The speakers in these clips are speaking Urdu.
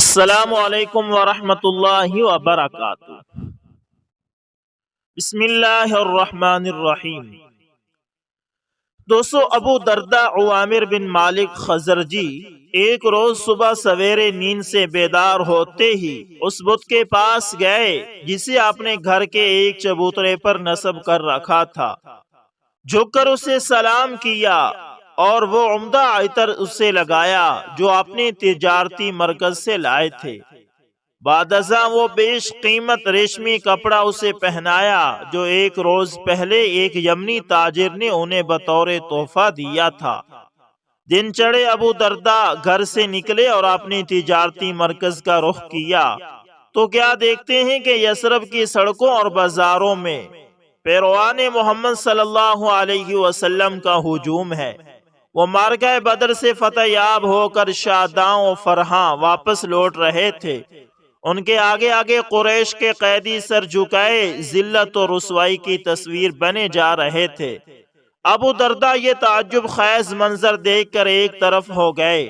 السلام علیکم ورحمۃ اللہ وبرکاتہ۔ بسم اللہ الرحمن الرحیم۔ دوستو، ابو درداء عوامر بن مالک خزرجی ایک روز صبح سویرے نیند سے بیدار ہوتے ہی اس بت کے پاس گئے جسے آپ نے گھر کے ایک چبوترے پر نصب کر رکھا تھا۔ جھک کر اسے سلام کیا اور وہ عمدہ عطر اسے لگایا جو اپنے تجارتی مرکز سے لائے تھے۔ بعد ازاں وہ بیش قیمت ریشمی کپڑا اسے پہنایا جو ایک روز پہلے ایک یمنی تاجر نے انہیں بطور تحفہ دیا تھا۔ دن چڑھے ابو درداء گھر سے نکلے اور اپنے تجارتی مرکز کا رخ کیا تو کیا دیکھتے ہیں کہ یثرب کی سڑکوں اور بازاروں میں پیروان محمد صلی اللہ علیہ وسلم کا ہجوم ہے۔ وہ معرکہ بدر سے فتح یاب ہو کر شاداں و فرحاں واپس لوٹ رہے تھے۔ ان کے آگے آگے قریش کے قیدی سر جھکائے ذلت و رسوائی کی تصویر بنے جا رہے تھے۔ ابو درداء یہ تعجب خیز منظر دیکھ کر ایک طرف ہو گئے۔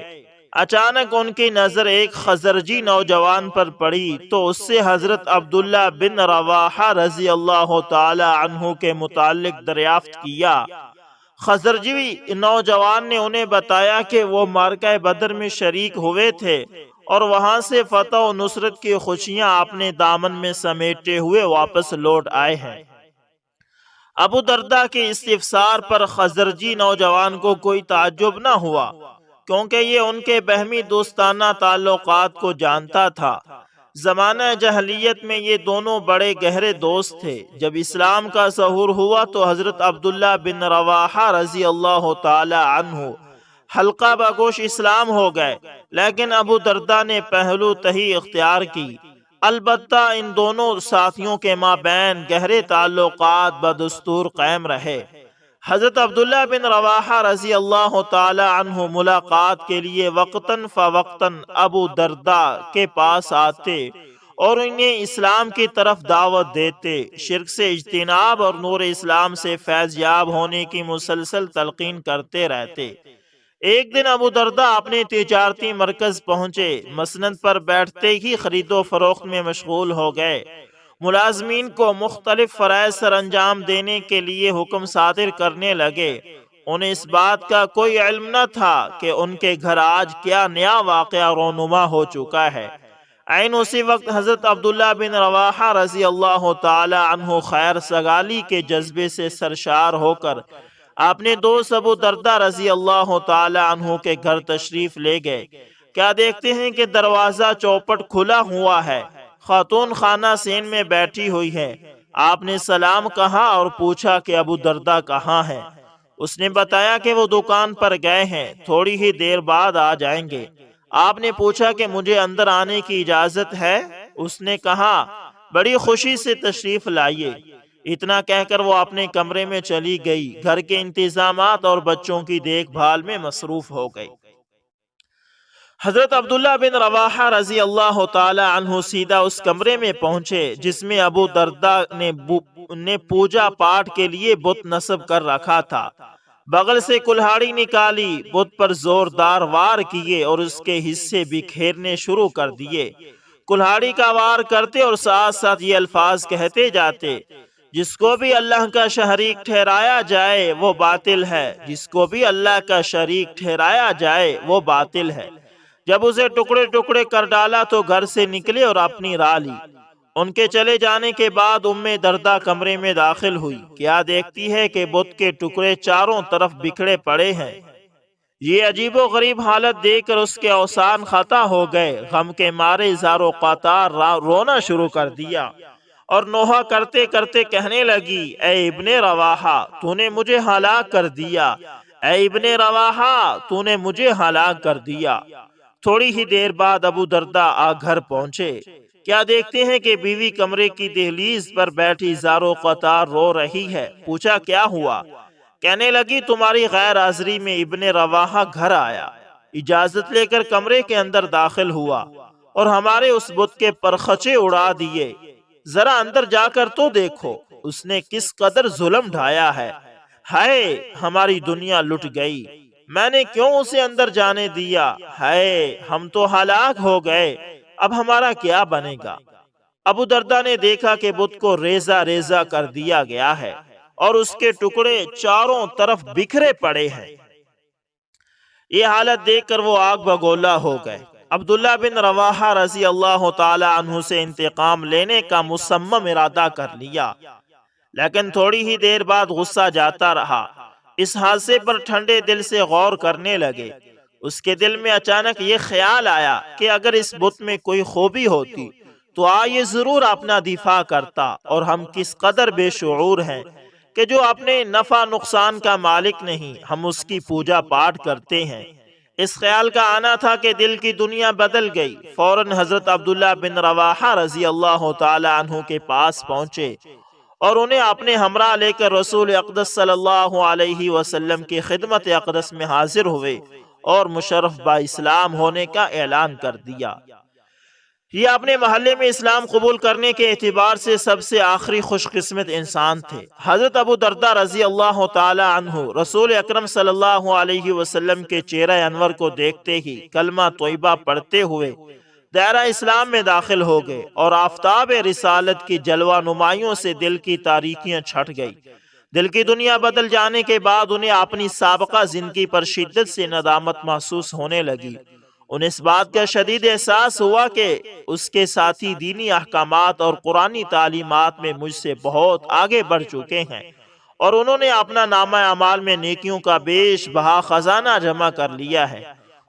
اچانک ان کی نظر ایک خزرجی نوجوان پر پڑی تو اس سے حضرت عبداللہ بن رواحہ رضی اللہ تعالی عنہ کے متعلق دریافت کیا۔ خزرجی نوجوان نے انہیں بتایا کہ وہ معرکہ بدر میں شریک ہوئے تھے اور وہاں سے فتح و نصرت کی خوشیاں اپنے دامن میں سمیٹے ہوئے واپس لوٹ آئے ہیں۔ ابو درداء کے استفسار پر خزرجی نوجوان کو کوئی تعجب نہ ہوا کیونکہ یہ ان کے باہمی دوستانہ تعلقات کو جانتا تھا۔ زمانہ جاہلیت میں یہ دونوں بڑے گہرے دوست تھے۔ جب اسلام کا ظہور ہوا تو حضرت عبداللہ بن رواحہ رضی اللہ تعالی عنہ حلقہ بگوش اسلام ہو گئے، لیکن ابو درداء نے پہلو تہی اختیار کی۔ البتہ ان دونوں ساتھیوں کے مابین گہرے تعلقات بدستور قائم رہے۔ حضرت عبداللہ بن رواحہ رضی اللہ تعالی عنہ ملاقات کے لیے وقتاً فوقتاً ابو درداء کے پاس آتے اور انہیں اسلام کی طرف دعوت دیتے، شرک سے اجتناب اور نور اسلام سے فیض یاب ہونے کی مسلسل تلقین کرتے رہتے۔ ایک دن ابو درداء اپنے تجارتی مرکز پہنچے، مسند پر بیٹھتے ہی خرید و فروخت میں مشغول ہو گئے۔ ملازمین کو مختلف فرائض سر انجام دینے کے لیے حکم صادر کرنے لگے۔ انہیں اس بات کا کوئی علم نہ تھا کہ ان کے گھر آج کیا نیا واقعہ رونما ہو چکا ہے۔ عین اسی وقت حضرت عبداللہ بن رواحہ رضی اللہ تعالی عنہ خیر سگالی کے جذبے سے سرشار ہو کر اپنے دوست ابو درداء رضی اللہ تعالی عنہ کے گھر تشریف لے گئے۔ کیا دیکھتے ہیں کہ دروازہ چوپٹ کھلا ہوا ہے، خاتون خانہ سین میں بیٹھی ہوئی ہے۔ آپ نے سلام کہا اور پوچھا کہ ابو درداء کہاں ہے؟ اس نے بتایا کہ وہ دکان پر گئے ہیں، تھوڑی ہی دیر بعد آ جائیں گے۔ آپ نے پوچھا کہ مجھے اندر آنے کی اجازت ہے؟ اس نے کہا بڑی خوشی سے تشریف لائیے۔ اتنا کہہ کر وہ اپنے کمرے میں چلی گئی، گھر کے انتظامات اور بچوں کی دیکھ بھال میں مصروف ہو گئی۔ حضرت عبداللہ بن رواحہ رضی اللہ تعالی عنہ سیدھا اس کمرے میں پہنچے جس میں ابو درداء نے پوجا پاٹ کے لیے بت نصب کر رکھا تھا۔ بغل سے کلہاڑی نکالی، بت پر زوردار وار کیے اور اس کے حصے بکھیرنے شروع کر دیے۔ کلہاڑی کا وار کرتے اور ساتھ ساتھ یہ الفاظ کہتے جاتے، جس کو بھی اللہ کا شریک ٹھہرایا جائے وہ باطل ہے، جس کو بھی اللہ کا شریک ٹھہرایا جائے وہ باطل ہے۔ جب اسے ٹکڑے ٹکڑے کر ڈالا تو گھر سے نکلے اور اپنی راہ لی۔ ان کے چلے جانے کے بعد درداء کمرے میں داخل ہوئی۔ کیا دیکھتی ہے کہ بت کے ٹکڑے چاروں طرف بکھڑے پڑے ہیں۔ یہ عجیب و غریب حالت دیکھ کر اس کے اوسان خطا ہو گئے، غم کے مارے زار و قطار رونا شروع کر دیا اور نوحہ کرتے کرتے کہنے لگی، اے ابن رواحہ تو نے مجھے ہلاک کر دیا، اے ابن رواحہ تو نے مجھے ہلاک کر دیا۔ تھوڑی ہی دیر بعد ابو درداء گھر پہنچے۔ کیا دیکھتے ہیں کہ بیوی کمرے کی دہلیز پر بیٹھی زار و قطار رو رہی ہے۔ پوچھا کیا ہوا؟ کہنے لگی تمہاری غیر حاضری میں ابن رواحہ گھر آیا، اجازت لے کر کمرے کے اندر داخل ہوا اور ہمارے اس بت کے پرخچے اڑا دیے۔ ذرا اندر جا کر تو دیکھو اس نے کس قدر ظلم ڈھایا ہے۔ ہائے ہماری دنیا لٹ گئی، میں نے کیوں اسے اندر جانے دیا؟ ہائے ہم تو ہلاک ہو گئے۔ اب ہمارا کیا بنے گا؟ ابو دردہ نے دیکھا کہ بت کو ریزہ ریزہ کر دیا گیا ہے اور اس کے ٹکڑے چاروں طرف بکھرے پڑے ہیں۔ یہ حالت دیکھ کر وہ آگ بگولا ہو گئے۔ عبداللہ بن رواحہ رضی اللہ تعالی عنہ سے انتقام لینے کا مصمم ارادہ کر لیا، لیکن تھوڑی ہی دیر بعد غصہ جاتا رہا۔ اس حادثے پر ٹھنڈے دل سے غور کرنے لگے۔ اس کے دل میں اچانک یہ خیال آیا کہ اگر اس بت میں کوئی خوبی ہوتی تو یہ ضرور اپنا دفاع کرتا، اور ہم کس قدر بے شعور ہیں کہ جو اپنے نفع نقصان کا مالک نہیں، ہم اس کی پوجا پاٹ کرتے ہیں۔ اس خیال کا آنا تھا کہ دل کی دنیا بدل گئی۔ فوراً حضرت عبداللہ بن رواحہ رضی اللہ تعالی عنہ کے پاس پہنچے اور انہیں اپنے ہمراہ لے کر رسول اقدس صلی اللہ علیہ وسلم کی خدمت اقدس میں حاضر ہوئے اور مشرف با اسلام ہونے کا اعلان کر دیا۔ یہ اپنے محلے میں اسلام قبول کرنے کے اعتبار سے سب سے آخری خوش قسمت انسان تھے۔ حضرت ابو دردہ رضی اللہ تعالی عنہ رسول اکرم صلی اللہ علیہ وسلم کے چہرہ انور کو دیکھتے ہی کلمہ طیبہ پڑھتے ہوئے دائرہ اسلام میں داخل ہو گئے، اور آفتاب رسالت کی جلوہ نمائیوں سے دل کی تاریکیاں چھٹ گئی۔ دل کی دنیا بدل جانے کے بعد انہیں اپنی سابقہ زندگی پر شدت سے ندامت محسوس ہونے لگی۔ انہیں اس بات کا شدید احساس ہوا کہ اس کے ساتھی دینی احکامات اور قرآنی تعلیمات میں مجھ سے بہت آگے بڑھ چکے ہیں، اور انہوں نے اپنا نامہ اعمال میں نیکیوں کا بیش بہا خزانہ جمع کر لیا ہے۔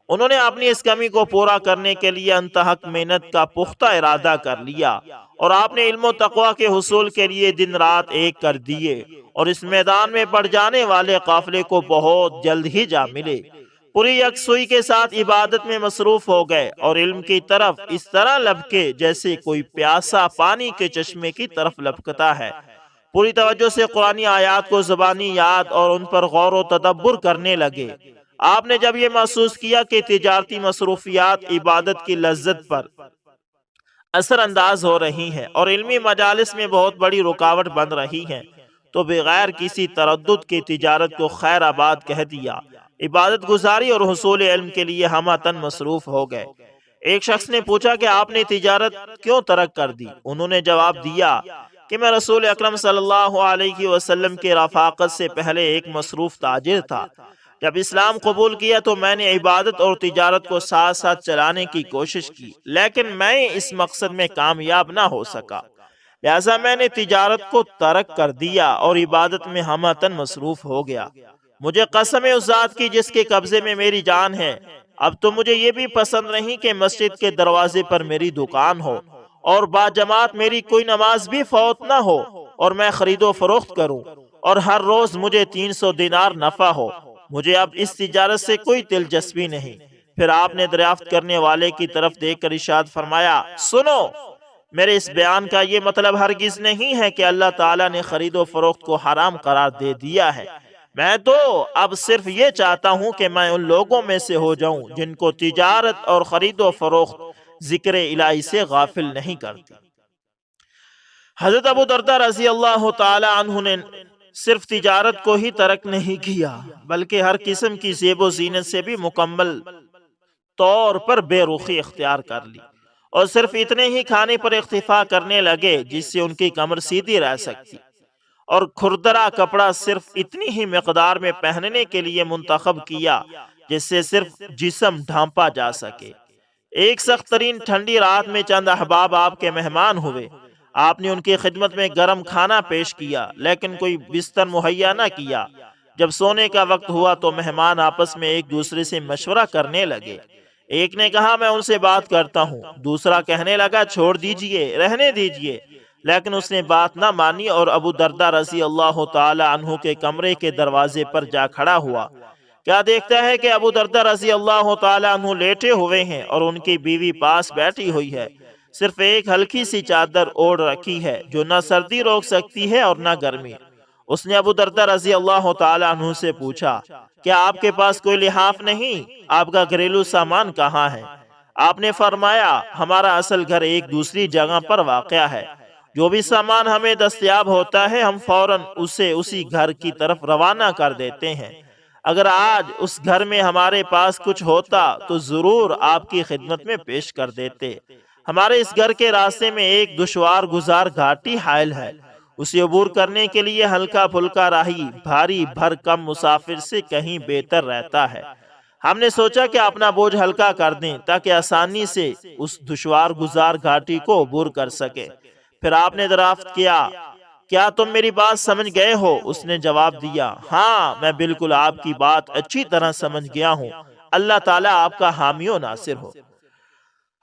انہوں نے اپنی اس کمی کو پورا کرنے کے لیے انتہک محنت کا پختہ ارادہ کر لیا، اور آپ نے علم و تقوی کے حصول کے لیے دن رات ایک کر دیے، اور اس میدان میں بڑھ جانے والے قافلے کو بہت جلد ہی جا ملے۔ پوری یکسوئی کے ساتھ عبادت میں مصروف ہو گئے، اور علم کی طرف اس طرح لپکے جیسے کوئی پیاسا پانی کے چشمے کی طرف لپکتا ہے۔ پوری توجہ سے قرآنی آیات کو زبانی یاد اور ان پر غور و تدبر کرنے لگے۔ آپ نے جب یہ محسوس کیا کہ تجارتی مصروفیات عبادت کی لذت پر اثر انداز ہو رہی ہیں اور علمی مجالس میں بہت بڑی رکاوٹ بن رہی ہیں، تو بغیر کسی تردد کے تجارت کو خیر آباد کہہ دیا۔ عبادت گزاری اور حصول علم کے لیے ہمہ تن مصروف ہو گئے۔ ایک شخص نے پوچھا کہ آپ نے تجارت کیوں ترک کر دی؟ انہوں نے جواب دیا کہ میں رسول اکرم صلی اللہ علیہ وسلم کے رفاقت سے پہلے ایک مصروف تاجر تھا۔ جب اسلام قبول کیا تو میں نے عبادت اور تجارت کو ساتھ ساتھ چلانے کی کوشش کی، لیکن میں اس مقصد میں کامیاب نہ ہو سکا، لہذا میں نے تجارت کو ترک کر دیا اور عبادت میں ہمہ تن مصروف ہو گیا۔ مجھے قسم ہے اس ذات کی جس کے قبضے میں میری جان ہے، اب تو مجھے یہ بھی پسند نہیں کہ مسجد کے دروازے پر میری دکان ہو اور با جماعت میری کوئی نماز بھی فوت نہ ہو، اور میں خرید و فروخت کروں اور ہر روز مجھے 300 دینار نفع ہو۔ مجھے اب اس تجارت سے کوئی دلچسپی نہیں۔ پھر آپ نے دریافت کرنے والے کی طرف دیکھ کر ارشاد فرمایا، سنو، میرے اس بیان کا یہ مطلب ہرگز نہیں ہے کہ اللہ تعالیٰ نے خرید و فروخت کو حرام قرار دے دیا ہے۔ میں تو اب صرف یہ چاہتا ہوں کہ میں ان لوگوں میں سے ہو جاؤں جن کو تجارت اور خرید و فروخت ذکر الہی سے غافل نہیں کرتی۔ حضرت ابو دردہ رضی اللہ تعالی عنہ نے صرف تجارت کو ہی ترک نہیں کیا، بلکہ ہر قسم کی زیب و زینت سے بھی مکمل طور پر بے رخی اختیار کر لی، اور صرف اتنے ہی کھانے پر اکتفا کرنے لگے جس سے ان کی کمر سیدھی رہ سکتی، اور کھردرا کپڑا صرف اتنی ہی مقدار میں پہننے کے لیے منتخب کیا جس سے صرف جسم ڈھانپا جا سکے۔ ایک سخت ترین ٹھنڈی رات میں چند احباب آپ کے مہمان ہوئے۔ آپ نے ان کی خدمت میں گرم کھانا پیش کیا، لیکن کوئی بستر مہیا نہ کیا۔ جب سونے کا وقت ہوا تو مہمان آپس میں ایک دوسرے سے مشورہ کرنے لگے۔ ایک نے کہا، میں ان سے بات کرتا ہوں۔ دوسرا کہنے لگا، چھوڑ دیجئے، رہنے دیجئے۔ لیکن اس نے بات نہ مانی اور ابو دردہ رضی اللہ تعالی عنہ کے کمرے کے دروازے پر جا کھڑا ہوا۔ کیا دیکھتا ہے کہ ابو دردہ رضی اللہ تعالی عنہ لیٹے ہوئے ہیں اور ان کی بیوی پاس بیٹھی ہوئی ہے۔ صرف ایک ہلکی سی چادر اوڑھ رکھی ہے جو نہ سردی روک سکتی ہے اور نہ گرمی۔ اس نے ابو دردہ رضی اللہ تعالی عنہ سے پوچھا، کیا آپ کے پاس کوئی لحاف نہیں؟ آپ کا گھریلو سامان کہاں ہے؟ آپ نے فرمایا، ہمارا اصل گھر ایک دوسری جگہ پر واقع ہے۔ جو بھی سامان ہمیں دستیاب ہوتا ہے ہم فوراً اسے اسی گھر کی طرف روانہ کر دیتے ہیں۔ اگر آج اس گھر میں ہمارے پاس کچھ ہوتا تو ضرور آپ کی خدمت میں پیش کر دیتے۔ ہمارے اس گھر کے راستے میں ایک دشوار گزار گھاٹی حائل ہے، اسے عبور کرنے کے لیے ہلکا پھلکا راہی بھاری بھر کم مسافر سے کہیں بہتر رہتا ہے۔ ہم نے سوچا کہ اپنا بوجھ ہلکا کر دیں تاکہ آسانی سے اس دشوار گزار گھاٹی کو عبور کر سکے۔ پھر آپ نے دریافت کیا، کیا تم میری بات سمجھ گئے ہو؟ اس نے جواب دیا، ہاں میں بالکل آپ کی بات اچھی طرح سمجھ گیا ہوں، اللہ تعالیٰ آپ کا حامی و ناصر ہو۔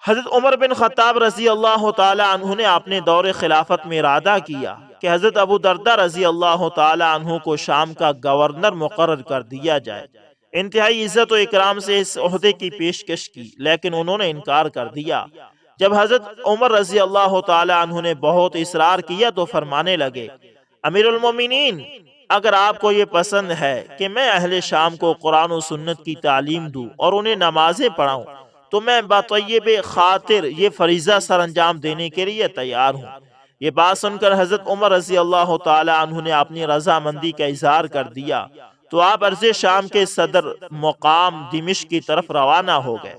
حضرت عمر بن خطاب رضی اللہ تعالی عنہ نے اپنے دور خلافت میں ارادہ کیا کہ حضرت ابو دردہ رضی اللہ تعالی عنہ کو شام کا گورنر مقرر کر دیا جائے۔ انتہائی عزت و اکرام سے اس عہدے کی پیشکش کی، لیکن انہوں نے انکار کر دیا۔ جب حضرت عمر رضی اللہ تعالی عنہ نے بہت اصرار کیا تو فرمانے لگے، امیر المومنین، اگر آپ کو یہ پسند ہے کہ میں اہل شام کو قرآن و سنت کی تعلیم دوں اور انہیں نمازیں پڑھاؤں تو میں بطیب خاطر یہ فریضہ سر انجام دینے کے لیے تیار ہوں۔ یہ بات سن کر حضرت عمر رضی اللہ تعالی عنہ نے اپنی رضامندی کا اظہار کر دیا تو آپ ارض شام کے صدر مقام دمشق کی طرف روانہ ہو گئے۔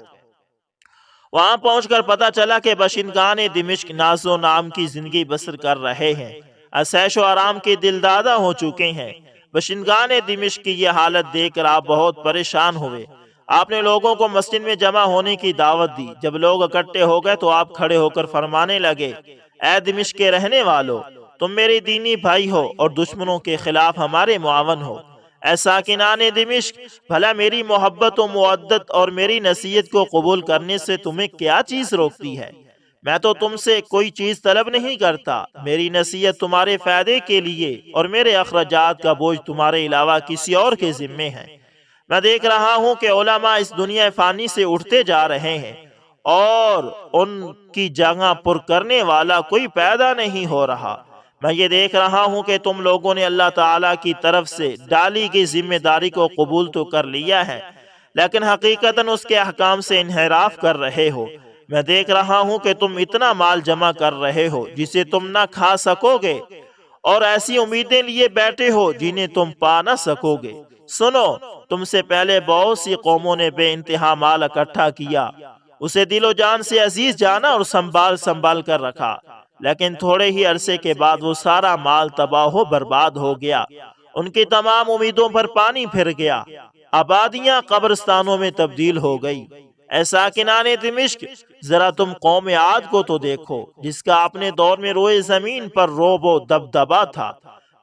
وہاں پہنچ کر پتہ چلا کہ باشندگان دمشق ناز و نام کی زندگی بسر کر رہے ہیں، عیش و آرام کے دل دادا ہو چکے ہیں۔ باشندگان دمشق کی یہ حالت دیکھ کر آپ بہت پریشان ہوئے۔ آپ نے لوگوں کو مسجد میں جمع ہونے کی دعوت دی۔ جب لوگ اکٹھے ہو گئے تو آپ کھڑے ہو کر فرمانے لگے، اے دمشق کے رہنے والو، تم میرے دینی بھائی ہو اور دشمنوں کے خلاف ہمارے معاون ہو۔ اے ساکنان دمشق، بھلا میری محبت و مودت اور میری نصیحت کو قبول کرنے سے تمہیں کیا چیز روکتی ہے؟ میں تو تم سے کوئی چیز طلب نہیں کرتا، میری نصیحت تمہارے فائدے کے لیے اور میرے اخراجات کا بوجھ تمہارے علاوہ کسی اور کے ذمے ہے۔ میں دیکھ رہا ہوں کہ علماء اس دنیا فانی سے اٹھتے جا رہے ہیں اور ان کی جگہ پر کرنے والا کوئی پیدا نہیں ہو رہا۔ میں یہ دیکھ رہا ہوں کہ تم لوگوں نے اللہ تعالیٰ کی طرف سے ڈالی گئی ذمہ داری کو قبول تو کر لیا ہے، لیکن حقیقتاً اس کے احکام سے انحراف کر رہے ہو۔ میں دیکھ رہا ہوں کہ تم اتنا مال جمع کر رہے ہو جسے تم نہ کھا سکو گے، اور ایسی امیدیں لیے بیٹھے ہو جنہیں تم پا نہ سکو گے۔ سنو، تم سے پہلے بہت سی قوموں نے بے انتہا مال اکٹھا کیا، اسے دل و جان سے عزیز جانا اور سنبھال کر رکھا، لیکن تھوڑے ہی عرصے کے بعد وہ سارا مال تباہ و برباد ہو گیا، ان کی تمام امیدوں پر پانی پھر گیا، آبادیاں قبرستانوں میں تبدیل ہو گئی۔ اے ساکنان دمشق، ذرا تم قوم عاد کو تو دیکھو، جس کا اپنے دور میں روئے زمین پر رعب و دبدبا تھا،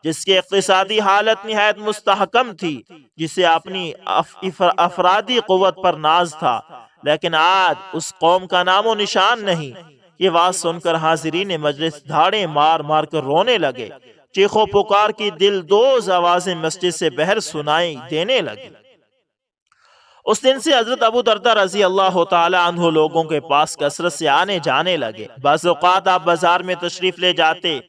جس کی اقتصادی حالت نہایت مستحکم تھی، جسے اپنی افرادی قوت پر ناز تھا، لیکن آج اس قوم کا نام و نشان نہیں۔ یہ بات سن کر حاضرین مجلس دھاڑے مار مار کر رونے لگے، چیخ و پکار کی دل دوز آوازیں مسجد سے باہر سنائی دینے لگی۔ اس دن سے حضرت ابو دردہ رضی اللہ تعالی عنہ لوگوں کے پاس کثرت سے آنے جانے لگے۔ بعض اوقات آپ بازار میں تشریف لے جاتے،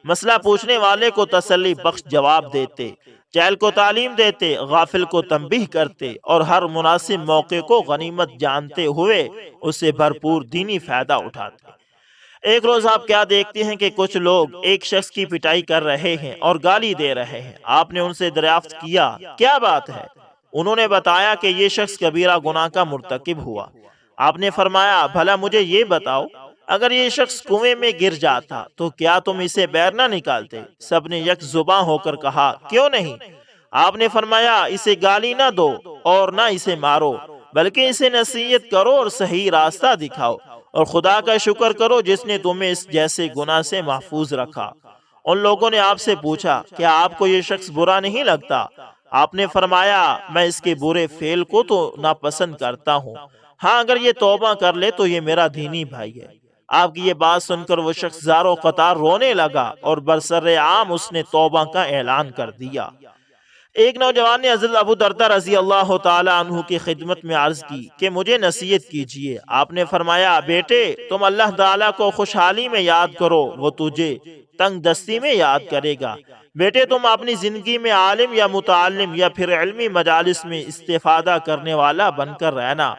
مسئلہ پوچھنے والے کو تسلی بخش جواب دیتے، جاہل کو تعلیم دیتے، غافل کو تنبیہ کرتے، اور ہر مناسب موقع کو غنیمت جانتے ہوئے اسے بھرپور دینی فائدہ اٹھاتے۔ ایک روز آپ کیا دیکھتے ہیں کہ کچھ لوگ ایک شخص کی پٹائی کر رہے ہیں اور گالی دے رہے ہیں۔ آپ نے ان سے دریافت کیا، کیا بات ہے؟ انہوں نے بتایا کہ یہ شخص کبیرہ گناہ کا مرتکب ہوا۔ آپ نے فرمایا، بھلا مجھے یہ بتاؤ، اگر یہ شخص کنویں میں گر جاتا تو کیا تم اسے باہر نہ نکالتے؟ سب نے یک زباں ہو کر کہا، کیوں نہیں؟ آپ نے فرمایا، اسے گالی نہ دو اور نہ اسے مارو، بلکہ اسے نصیحت کرو اور صحیح راستہ دکھاؤ، اور خدا کا شکر کرو جس نے تمہیں اس جیسے گناہ سے محفوظ رکھا۔ ان لوگوں نے آپ سے پوچھا، کیا آپ کو یہ شخص برا نہیں لگتا؟ آپ نے فرمایا، میں اس کے برے فعل کو تو ناپسند کرتا ہوں، ہاں اگر یہ توبہ کر لے تو یہ میرا دینی بھائی ہے۔ آپ کی یہ بات سن کر وہ شخص زاروں قطار رونے لگا اور برسر عام اس نے توبہ کا اعلان کر دیا۔ ایک نوجوان نے حضرت ابو دردہ رضی اللہ تعالی عنہ کی خدمت میں عرض کی کہ مجھے نصیحت کیجیے۔ آپ نے فرمایا، بیٹے تم اللہ تعالیٰ کو خوشحالی میں یاد کرو، وہ تجھے تنگ دستی میں یاد کرے گا۔ بیٹے تم اپنی زندگی میں عالم یا متعلم یا پھر علمی مجالس میں استفادہ کرنے والا بن کر رہنا،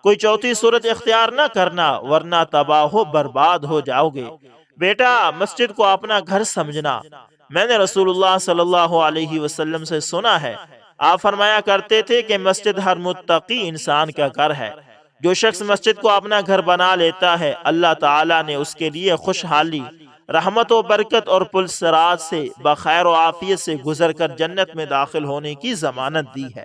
کوئی چوتھی صورت اختیار نہ کرنا، ورنہ تباہ و برباد ہو جاؤ گے۔ بیٹا مسجد کو اپنا گھر سمجھنا، میں نے رسول اللہ صلی اللہ علیہ وسلم سے سنا ہے، آپ فرمایا کرتے تھے کہ مسجد ہر متقی انسان کا گھر ہے۔ جو شخص مسجد کو اپنا گھر بنا لیتا ہے اللہ تعالیٰ نے اس کے لیے خوشحالی، رحمت و برکت اور پل صراط سے بخیر و عافیت سے گزر کر جنت میں داخل ہونے کی ضمانت دی ہے۔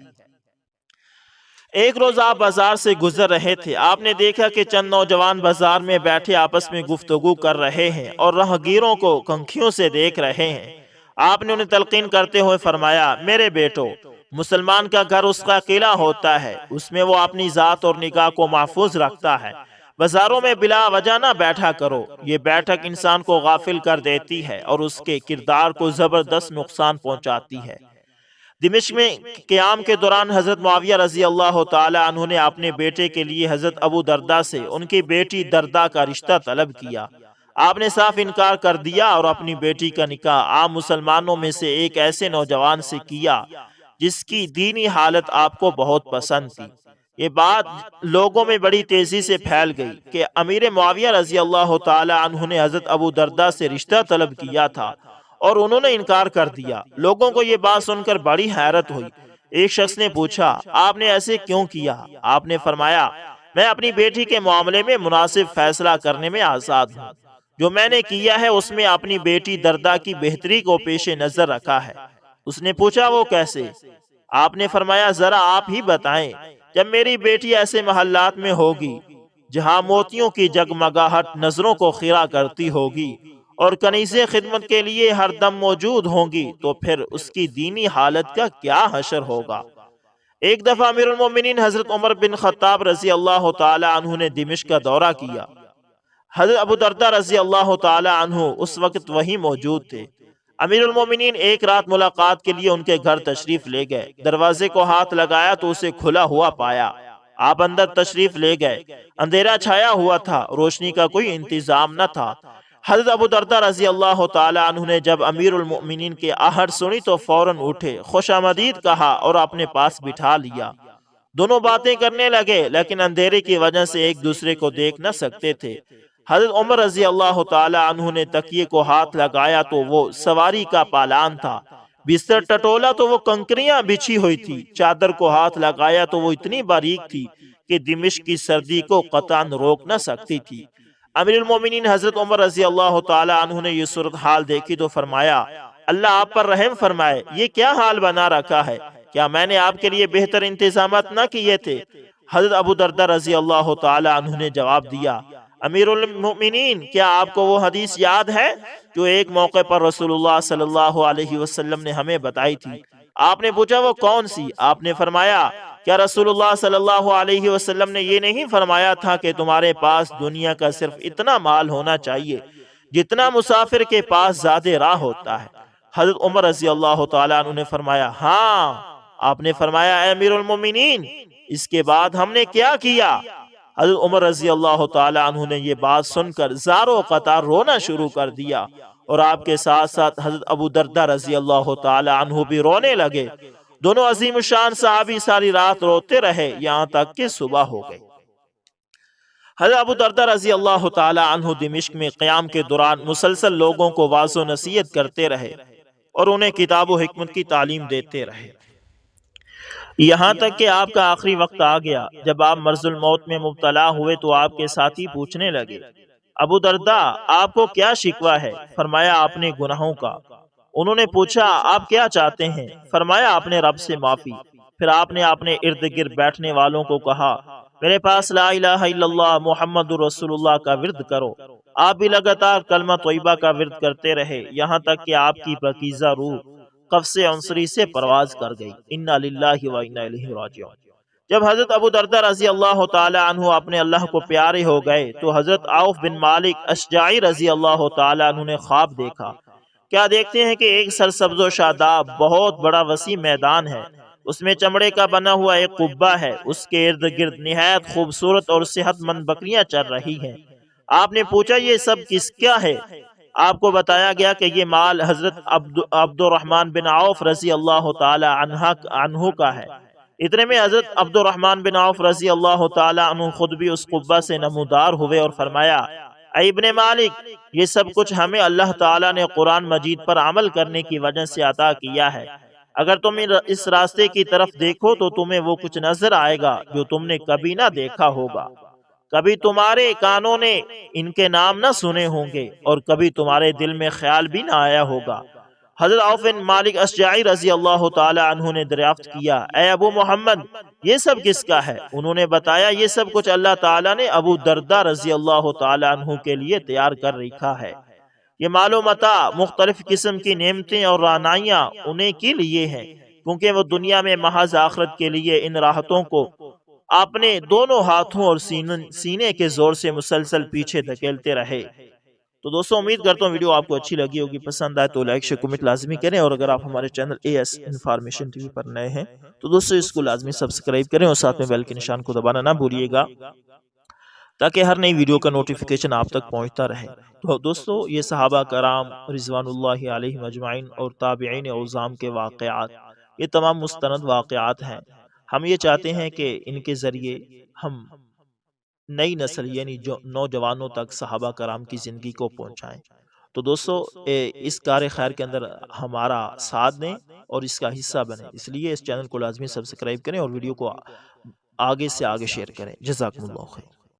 ایک روز آپ بازار سے گزر رہے تھے، آپ نے دیکھا کہ چند نوجوان بازار میں بیٹھے آپس میں گفتگو کر رہے ہیں اور راہگیروں کو کنکھیوں سے دیکھ رہے ہیں۔ آپ نے انہیں تلقین کرتے ہوئے فرمایا، میرے بیٹو، مسلمان کا گھر اس کا قلعہ ہوتا ہے، اس میں وہ اپنی ذات اور نگاہ کو محفوظ رکھتا ہے۔ بازاروں میں بلا وجہ نہ بیٹھا کرو، یہ بیٹھک انسان کو غافل کر دیتی ہے اور اس کے کردار کو زبردست نقصان پہنچاتی ہے۔ دمشق میں قیام کے دوران حضرت معاویہ رضی اللہ تعالی عنہ نے اپنے بیٹے کے لیے حضرت ابو دردہ سے ان کی بیٹی دردہ کا رشتہ طلب کیا۔ آپ نے صاف انکار کر دیا اور اپنی بیٹی کا نکاح عام مسلمانوں میں سے ایک ایسے نوجوان سے کیا جس کی دینی حالت آپ کو بہت پسند تھی۔ یہ بات لوگوں میں بڑی تیزی سے پھیل گئی کہ امیر معاویہ رضی اللہ تعالی عنہ نے حضرت ابو دردہ سے رشتہ طلب کیا تھا اور انہوں نے انکار کر دیا۔ لوگوں کو یہ بات سن کر بڑی حیرت ہوئی۔ ایک شخص نے پوچھا، آپ نے ایسے کیوں کیا؟ آپ نے فرمایا، میں اپنی بیٹی کے معاملے میں مناسب فیصلہ کرنے میں آزاد ہوں۔ جو میں نے کیا ہے اس میں اپنی بیٹی دردہ کی بہتری کو پیش نظر رکھا ہے۔ اس نے پوچھا، وہ کیسے؟ آپ نے فرمایا، ذرا آپ ہی بتائیں۔ جب میری بیٹی ایسے محلات میں ہوگی جہاں موتیوں کی جگمگاہٹ نظروں کو خیرہ کرتی ہوگی اور کنیزیں خدمت کے لیے ہر دم موجود ہوں گی تو پھر اس کی دینی حالت کا کیا حشر ہوگا۔ ایک دفعہ امیر المومنین حضرت عمر بن خطاب رضی اللہ تعالی عنہ نے دمشق کا دورہ کیا۔ حضرت ابو دردہ رضی اللہ تعالی عنہ اس وقت وہیں موجود تھے۔ امیر المومنین ایک رات ملاقات کے لیے ان کے گھر تشریف لے گئے۔ دروازے کو ہاتھ لگایا تو اسے کھلا ہوا پایا۔ آپ اندر تشریف لے گئے۔ اندھیرا چھایا ہوا تھا، روشنی کا کوئی انتظام نہ تھا۔ حضرت ابو دردہ رضی اللہ تعالی عنہ نے جب امیر المؤمنین کے آہٹ سنی تو فوراً اٹھے، خوش آمدید کہا اور اپنے پاس بٹھا لیا۔ دونوں باتیں کرنے لگے لیکن اندھیرے کی وجہ سے ایک دوسرے کو دیکھ نہ سکتے تھے۔ حضرت عمر رضی اللہ تعالی عنہ نے تکیے کو ہاتھ لگایا تو وہ سواری کا پالان تھا، بستر ٹٹولا تو وہ کنکریاں بچھی ہوئی تھی، چادر کو ہاتھ لگایا تو وہ اتنی باریک تھی کہ دمشق کی سردی کو قطعاً روک نہ سکتی تھی۔ امیر المومنین حضرت عمر رضی اللہ تعالی عنہ نے یہ صورتحال دیکھی تو فرمایا، اللہ آپ پر رحم فرمائے، یہ کیا حال بنا رکھا ہے؟ کیا میں نے آپ کے لیے بہتر انتظامات نہ کیے تھے؟ حضرت ابو دردہ رضی اللہ تعالی عنہ نے جواب دیا، امیر المؤمنین، کیا آپ کو وہ حدیث یاد ہے جو ایک موقع پر رسول اللہ صلی اللہ علیہ وسلم نے ہمیں بتائی تھی؟ آپ نے پوچھا، وہ کون سی؟ آپ نے فرمایا، کیا رسول اللہ صلی اللہ علیہ وسلم نے یہ نہیں فرمایا تھا کہ تمہارے پاس دنیا کا صرف اتنا مال ہونا چاہیے جتنا مسافر کے پاس زیادہ راہ ہوتا ہے؟ حضرت عمر رضی اللہ تعالیٰ عنہ نے فرمایا، ہاں۔ آپ نے فرمایا، اے امیر المومنین، اس کے بعد ہم نے کیا کیا؟ حضرت عمر رضی اللہ تعالیٰ عنہ نے یہ بات سن کر زاروں قطار رونا شروع کر دیا اور آپ کے ساتھ ساتھ حضرت ابو دردہ رضی اللہ تعالیٰ عنہ بھی رونے لگے۔ دونوں عظیم الشان صحابی ساری رات روتے رہے یہاں تک کہ صبح ہو گئی۔ حضرت ابو دردہ رضی اللہ تعالی عنہ دمشق میں قیام کے دوران مسلسل لوگوں کو واعظ و نصیحت کرتے رہے اور انہیں کتاب و حکمت کی تعلیم دیتے رہے، یہاں تک کہ آپ کا آخری وقت آ گیا۔ جب آپ مرض الموت میں مبتلا ہوئے تو آپ کے ساتھی پوچھنے لگے، ابو دردہ، آپ کو کیا شکوہ ہے؟ فرمایا، اپنے گناہوں کا۔ انہوں نے پوچھا، آپ کیا چاہتے ہیں؟ فرمایا، اپنے رب سے معافی۔ پھر آپ نے اپنے ارد گرد بیٹھنے والوں کو کہا، میرے پاس لا الہ الا اللہ محمد رسول اللہ کا ورد کرو۔ آپ بھی لگاتار کلمہ طیبہ کا ورد کرتے رہے یہاں تک کہ آپ کی پاکیزہ روح قفس عنصری سے پرواز کر گئی۔ انا للہ و انا الیہ راجعون۔ جب حضرت ابو دردہ رضی اللہ تعالی عنہ اپنے اللہ کو پیارے ہو گئے تو حضرت عوف بن مالک اشجعی رضی اللہ تعالی عنہ نے خواب دیکھا۔ کیا دیکھتے ہیں کہ ایک سرسبز و شاداب بہت بڑا وسیع میدان ہے، اس میں چمڑے کا بنا ہوا ایک قبہ ہے، اس کے ارد گرد نہایت خوبصورت اور صحت مند بکریاں چر رہی ہیں۔ آپ نے پوچھا، یہ سب کس کیا ہے؟ آپ کو بتایا گیا کہ یہ مال حضرت عبد الرحمن بن عوف رضی اللہ تعالی عنہ کا ہے۔ اتنے میں حضرت عبد الرحمن بن عوف رضی اللہ تعالی عنہ خود بھی اس قبہ سے نمودار ہوئے اور فرمایا، اے ابن مالک، یہ سب کچھ ہمیں اللہ تعالیٰ نے قرآن مجید پر عمل کرنے کی وجہ سے عطا کیا ہے۔ اگر تم اس راستے کی طرف دیکھو تو تمہیں وہ کچھ نظر آئے گا جو تم نے کبھی نہ دیکھا ہوگا، کبھی تمہارے کانوں نے ان کے نام نہ سنے ہوں گے اور کبھی تمہارے دل میں خیال بھی نہ آیا ہوگا۔ حضرت عوف بن مالک اشجعی رضی اللہ تعالی عنہ نے دریافت کیا، اے ابو محمد یہ سب کس کا ہے؟ انہوں نے بتایا یہ سب کچھ اللہ تعالی نے ابو دردہ رضی اللہ تعالی عنہ کے لیے تیار کر رکھا ہے۔ یہ مال و متاع، مختلف قسم کی نعمتیں اور رعنائیاں انہیں کے لیے ہیں، کیونکہ وہ دنیا میں محض آخرت کے لیے ان راحتوں کو اپنے دونوں ہاتھوں اور سینے کے زور سے مسلسل پیچھے دھکیلتے رہے۔ تو دوستوں امید کرتا ہوں ویڈیو آپ کو اچھی لگی ہوگی، پسند آئے تو لائک شیئر کمنٹ لازمی کریں، اور اگر آپ ہمارے چینل AS انفارمیشن TV پر نئے ہیں تو دوستوں اس کو لازمی سبسکرائب کریں اور ساتھ میں بیل کے نشان کو دبانا نہ بھولیے گا تاکہ ہر نئی ویڈیو کا نوٹیفیکیشن آپ تک پہنچتا رہے۔ تو دوستوں یہ صحابہ کرام رضوان اللہ علیہم اجمعین اور تابعین اعظام کے واقعات، یہ تمام مستند واقعات ہیں۔ ہم یہ چاہتے ہیں کہ ان کے ذریعے ہم نئی نسل یعنی جو نوجوانوں تک صحابہ کرام کی زندگی کو پہنچائیں۔ تو دوستو اس کار خیر کے اندر ہمارا ساتھ دیں اور اس کا حصہ بنیں، اس لیے اس چینل کو لازمی سبسکرائب کریں اور ویڈیو کو آگے سے آگے شیئر کریں۔ جزاکم اللہ خیر۔